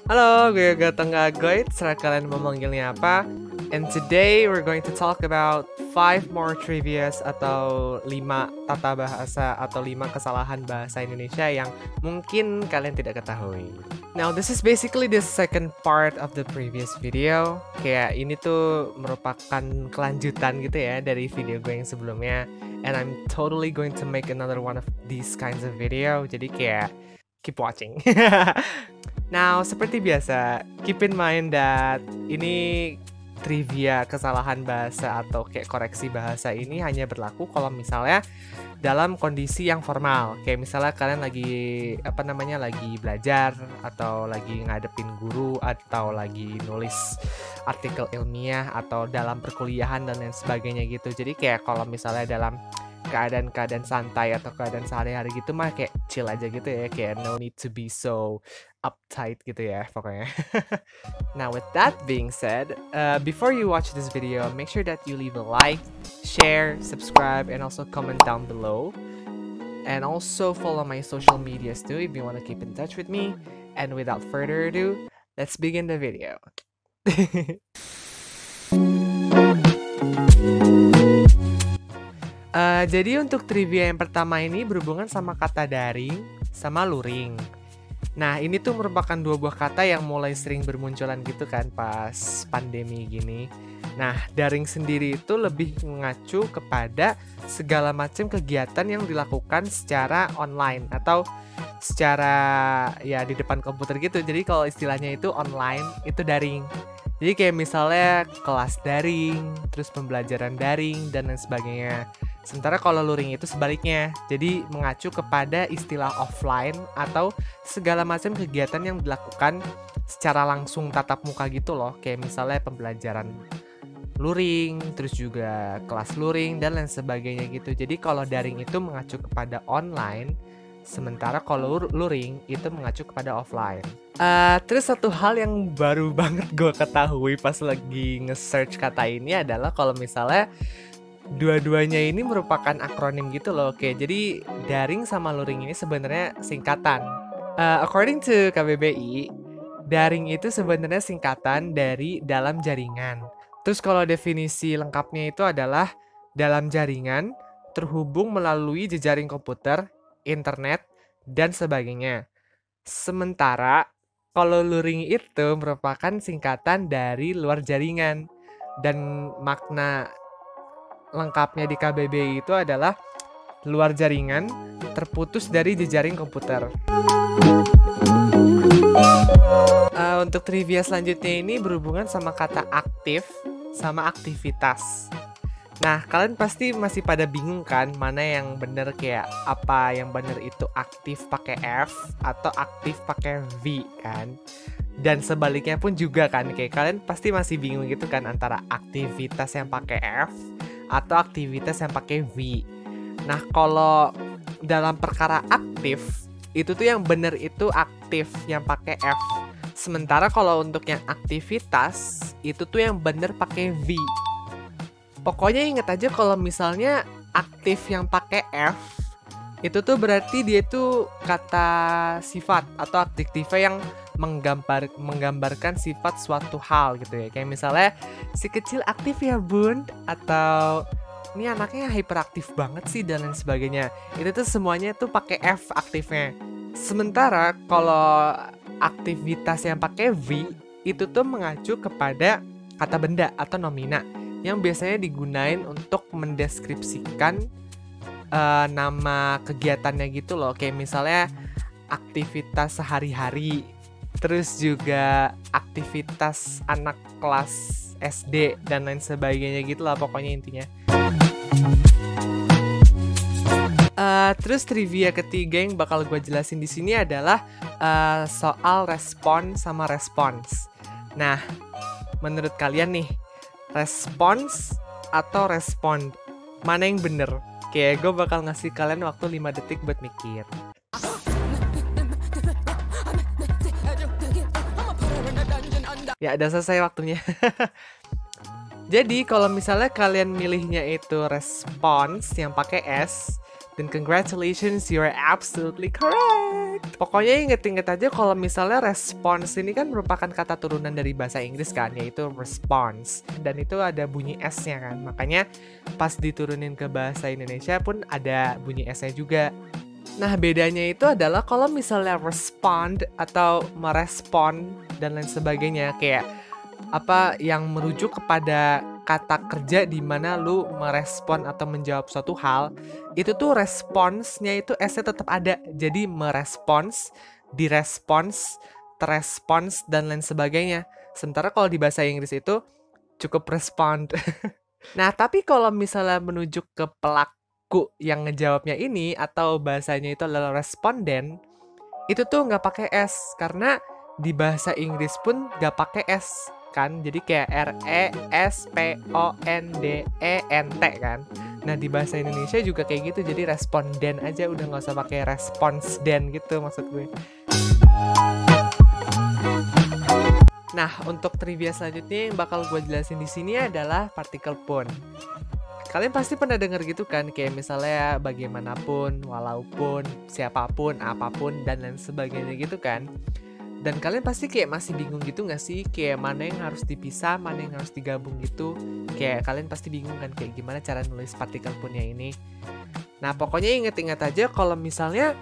Halo, gue Yoga Tenggagoy, terserah kalian mau manggilnya apa. And today we're going to talk about 5 more trivias atau 5 tata bahasa atau 5 kesalahan bahasa Indonesia yang mungkin kalian tidak ketahui. Now, this is basically the second part of the previous video. Kayak ini tuh merupakan kelanjutan gitu ya dari video gue yang sebelumnya. And I'm totally going to make another one of these kinds of video. Jadi kayak keep watching. Now, seperti biasa, keep in mind that ini trivia kesalahan bahasa atau kayak koreksi bahasa ini hanya berlaku kalau misalnya dalam kondisi yang formal. Kayak misalnya kalian lagi belajar atau lagi ngadepin guru atau lagi nulis artikel ilmiah atau dalam perkuliahan dan lain sebagainya gitu. Jadi kayak kalau misalnya dalam keadaan santai atau keadaan sehari-hari gitu mah kayak chill aja gitu ya, kayak no need to be so uptight gitu ya pokoknya. Now with that being said, before you watch this video, make sure that you leave a like, share, subscribe, and also comment down below. And also follow my social medias too if you want to keep in touch with me. And without further ado, let's begin the video. Jadi untuk trivia yang pertama ini berhubungan sama kata daring sama luring. Nah, ini tuh merupakan dua buah kata yang mulai sering bermunculan gitu kan pas pandemi gini. Nah, daring sendiri itu lebih mengacu kepada segala macam kegiatan yang dilakukan secara online atau secara ya di depan komputer gitu. Jadi kalau istilahnya itu online, itu daring. Jadi kayak misalnya kelas daring, terus pembelajaran daring, dan lain sebagainya. Sementara kalau luring itu sebaliknya, jadi mengacu kepada istilah offline atau segala macam kegiatan yang dilakukan secara langsung tatap muka gitu loh. Kayak misalnya pembelajaran luring, terus juga kelas luring, dan lain sebagainya gitu. Jadi kalau daring itu mengacu kepada online, sementara kalau luring itu mengacu kepada offline. Terus satu hal yang baru banget gue ketahui pas lagi nge-search kata ini adalah kalau misalnya dua-duanya ini merupakan akronim gitu loh. Oke, jadi daring sama luring ini sebenarnya singkatan. According to KBBI, daring itu sebenarnya singkatan dari dalam jaringan. Terus kalau definisi lengkapnya itu adalah dalam jaringan terhubung melalui jejaring komputer, internet, dan sebagainya. Sementara kalau luring itu merupakan singkatan dari luar jaringan. Dan makna lengkapnya di KBBI itu adalah luar jaringan terputus dari jejaring komputer. Untuk trivia selanjutnya ini berhubungan sama kata aktif sama aktivitas. Nah, kalian pasti masih pada bingung kan mana yang bener, kayak apa yang bener itu aktif pakai F atau aktif pakai V kan? Dan sebaliknya pun juga kan, kayak kalian pasti masih bingung gitu kan antara aktivitas yang pakai F atau aktivitas yang pakai V. Nah, kalau dalam perkara aktif itu tuh yang bener itu aktif yang pakai F. Sementara kalau untuk yang aktivitas itu tuh yang bener pakai V. Pokoknya inget aja kalau misalnya aktif yang pakai F itu tuh berarti dia tuh kata sifat atau adjektifnya yang menggambarkan sifat suatu hal gitu ya. Kayak misalnya si kecil aktif ya bun, atau ini anaknya hyperaktif banget sih, dan lain sebagainya. Itu tuh semuanya tuh pakai F aktifnya. Sementara kalau aktivitas yang pakai V itu tuh mengacu kepada kata benda atau nomina yang biasanya digunain untuk mendeskripsikan nama kegiatannya gitu loh. Kayak misalnya aktivitas sehari-hari, terus juga aktivitas anak kelas SD dan lain sebagainya gitu lah pokoknya intinya. Terus trivia ketiga yang bakal gue jelasin di sini adalah soal respon sama respons. Nah, menurut kalian nih, respons atau respond, mana yang bener? Kayak gue bakal ngasih kalian waktu 5 detik buat mikir. Ya, udah selesai waktunya. Jadi kalau misalnya kalian milihnya itu respons yang pakai S, then congratulations, you're absolutely correct. Pokoknya inget-inget aja kalau misalnya response ini kan merupakan kata turunan dari bahasa Inggris kan, yaitu response. Dan itu ada bunyi S-nya kan. Makanya pas diturunin ke bahasa Indonesia pun ada bunyi S-nya juga. Nah, bedanya itu adalah kalau misalnya respond atau merespon dan lain sebagainya, kayak apa yang merujuk kepada kata kerja di mana lu merespon atau menjawab suatu hal, itu tuh responsnya itu S-nya tetap ada. Jadi merespons, direspons, terespons, dan lain sebagainya. Sementara kalau di bahasa Inggris itu cukup respond. Nah, tapi kalau misalnya menunjuk ke pelaku yang ngejawabnya ini atau bahasanya itu adalah responden, itu tuh nggak pakai S karena di bahasa Inggris pun nggak pakai S kan, jadi kayak RESPONDENT kan. Nah di bahasa Indonesia juga kayak gitu, jadi responden aja, udah nggak usah pakai responsden gitu maksud gue. Nah untuk trivia selanjutnya yang bakal gue jelasin di sini adalah partikel pun. Kalian pasti pernah dengar gitu kan, kayak misalnya bagaimanapun, walaupun, siapapun, apapun, dan lain sebagainya gitu kan. Dan kalian pasti kayak masih bingung gitu gak sih? Kayak mana yang harus dipisah, mana yang harus digabung gitu. Kayak kalian pasti bingung kan, kayak gimana cara nulis partikel punnya ini. Nah pokoknya inget-inget aja kalau misalnya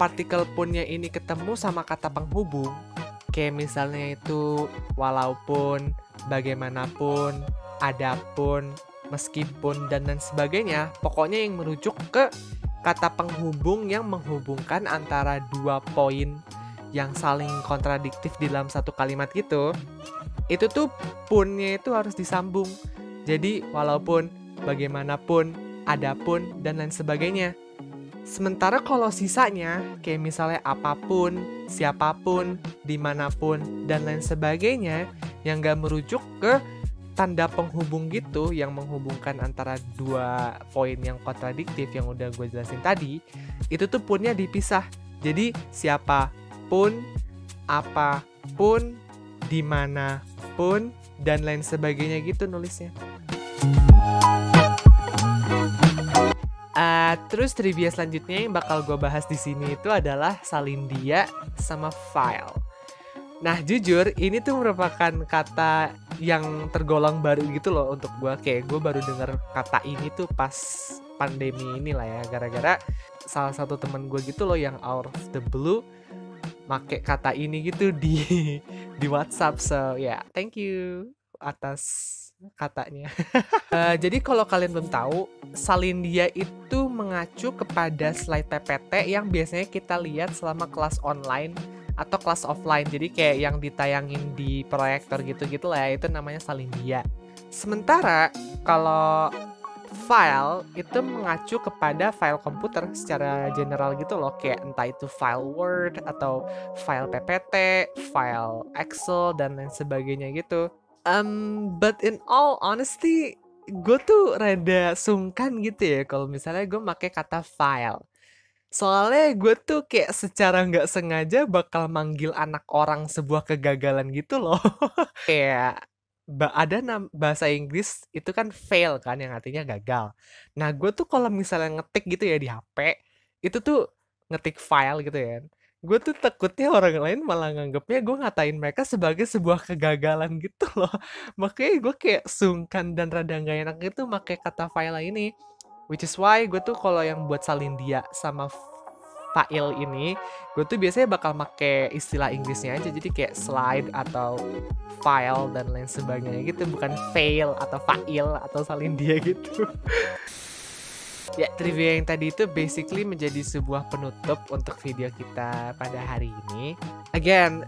partikel punnya ini ketemu sama kata penghubung, kayak misalnya itu walaupun, bagaimanapun, adapun, meskipun, dan lain sebagainya, pokoknya yang merujuk ke kata penghubung yang menghubungkan antara dua poin yang saling kontradiktif di dalam satu kalimat gitu, itu tuh punnya itu harus disambung. Jadi walaupun, bagaimanapun, adapun, dan lain sebagainya. Sementara kalau sisanya, kayak misalnya apapun, siapapun, dimanapun, dan lain sebagainya, yang gak merujuk ke tanda penghubung gitu yang menghubungkan antara dua poin yang kontradiktif yang udah gue jelasin tadi, itu tuh punnya dipisah. Jadi siapapun, apapun, dimanapun, dan lain sebagainya gitu nulisnya. Terus trivia selanjutnya yang bakal gue bahas di sini itu adalah salindia sama file. Nah jujur ini tuh merupakan kata yang tergolong baru gitu loh untuk gue. Kayak gue baru denger kata ini tuh pas pandemi ini lah ya, gara-gara salah satu temen gue gitu loh yang out of the blue make kata ini gitu di WhatsApp. So ya, thank you atas katanya. Jadi kalau kalian belum tahu, salindia itu mengacu kepada slide PPT yang biasanya kita lihat selama kelas online atau kelas offline. Jadi kayak yang ditayangin di proyektor gitu-gitu lah ya, itu namanya salindia. Sementara kalau file itu mengacu kepada file komputer secara general gitu loh, kayak entah itu file Word atau file PPT, file Excel, dan lain sebagainya gitu. But in all honesty, gue tuh rada sungkan gitu ya kalau misalnya gue pakai kata file. Soalnya gue tuh kayak secara nggak sengaja bakal manggil anak orang sebuah kegagalan gitu loh. Kayak ada bahasa Inggris itu kan fail kan, yang artinya gagal. Nah gue tuh kalau misalnya ngetik gitu ya di HP, itu tuh ngetik file gitu ya. Gue tuh takutnya orang lain malah nganggapnya gue ngatain mereka sebagai sebuah kegagalan gitu loh. Makanya gue kayak sungkan dan rada gak enak gitu pakai kata file ini. Which is why gue tuh kalau yang buat salindia sama file ini, gue tuh biasanya bakal make istilah Inggrisnya aja. Jadi kayak slide atau file dan lain sebagainya gitu, bukan fail atau file atau salindia gitu. Ya, trivia yang tadi itu basically menjadi sebuah penutup untuk video kita pada hari ini. Again,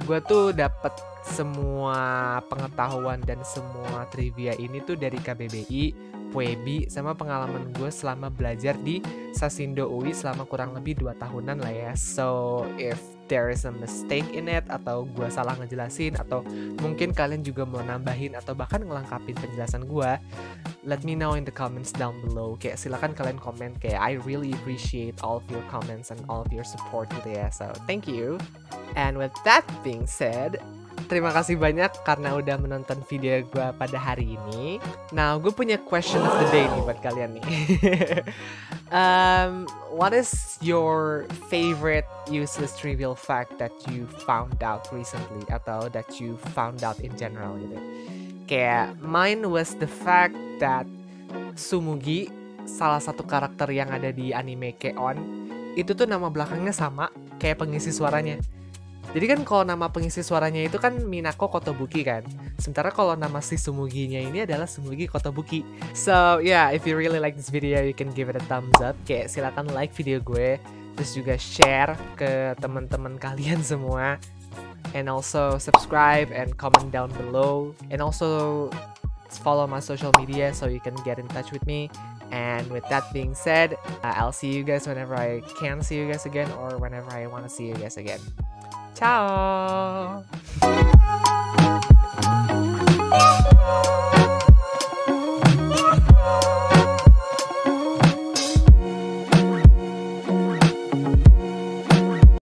gue tuh dapet semua pengetahuan dan semua trivia ini tuh dari KBBI, PUEBI, sama pengalaman gue selama belajar di Sasindo UI selama kurang lebih 2 tahunan lah ya. So, if there is a mistake in it, atau gue salah ngejelasin, atau mungkin kalian juga mau nambahin atau bahkan ngelengkapin penjelasan gue, let me know in the comments down below. Kayak silakan kalian komen, kayak I really appreciate all of your comments and all of your support gitu ya. So thank you. And with that being said, terima kasih banyak karena udah menonton video gue pada hari ini. Now gue punya question of the day nih buat kalian nih. What is your favorite useless trivial fact that you found out recently atau that you found out in general gitu? Kayak mine was the fact that Sumugi, salah satu karakter yang ada di anime Keon, itu tuh nama belakangnya sama kayak pengisi suaranya. Jadi kan kalau nama pengisi suaranya itu kan Minako Kotobuki kan. Sementara kalau nama si Sumuginya ini adalah Sumugi Kotobuki. So yeah, if you really like this video, you can give it a thumbs up. Kayak silakan like video gue, terus juga share ke teman-teman kalian semua. And also subscribe and comment down below. And also follow my social media so you can get in touch with me. And with that being said, I'll see you guys whenever I can see you guys again or whenever I want to see you guys again. Ciao!